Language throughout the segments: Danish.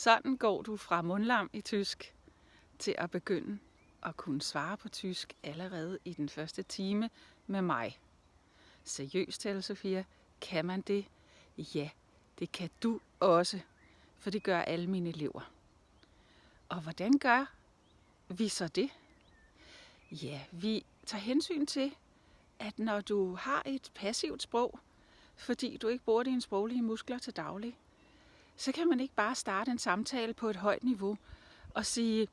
Sådan går du fra mundlam i tysk til at begynde at kunne svare på tysk allerede i den første time med mig. Seriøst, Helle Sofia, kan man det? Ja, det kan du også, for det gør alle mine elever. Og hvordan gør vi så det? Ja, vi tager hensyn til, at når du har et passivt sprog, fordi du ikke bruger dine sproglige muskler til daglig, så kan man ikke bare starte en samtale på et højt niveau og sige,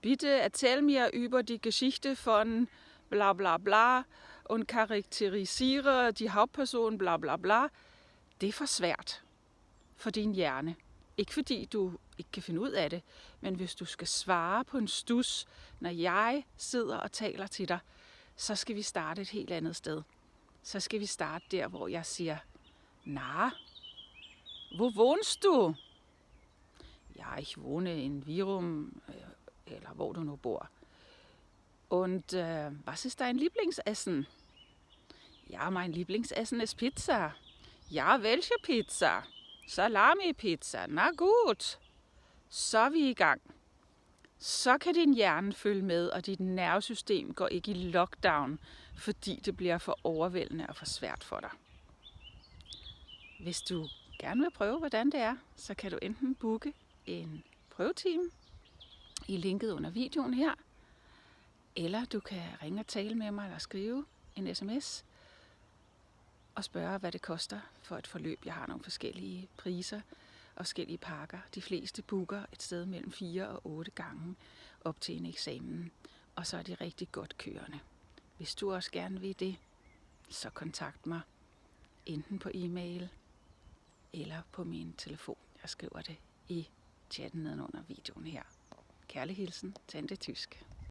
bitte erzähl mir über die Geschichte von bla bla bla und charakterisiere die Hauptperson bla bla bla. Det er for svært for din hjerne. Ikke fordi du ikke kan finde ud af det, men hvis du skal svare på en stus, når jeg sidder og taler til dig, så skal vi starte et helt andet sted. Så skal vi starte der, hvor jeg siger, na, wo wohnst du? Ja, ich wohne in Virum, eller hvor du nu bor. Und was ist dein Lieblingsessen? Ja, mein Lieblingsessen ist Pizza. Ja, welche Pizza? Salami-pizza. Na gut. Så er vi i gang. Så kan din hjerne følge med, og dit nervesystem går ikke i lockdown, fordi det bliver for overvældende og for svært for dig. Hvis du gerne vil prøve, hvordan det er, så kan du enten booke en prøvetime i linket under videoen her, eller du kan ringe og tale med mig eller skrive en sms og spørge, hvad det koster for et forløb. Jeg har nogle forskellige priser og forskellige pakker. De fleste booker et sted mellem 4 og 8 gange op til en eksamen, og så er de rigtig godt kørende. Hvis du også gerne vil det, så kontakt mig enten på e-mail eller på min telefon. Jeg skriver det i chatten nedenunder videoen her. Kærlig hilsen, Tante Tysk.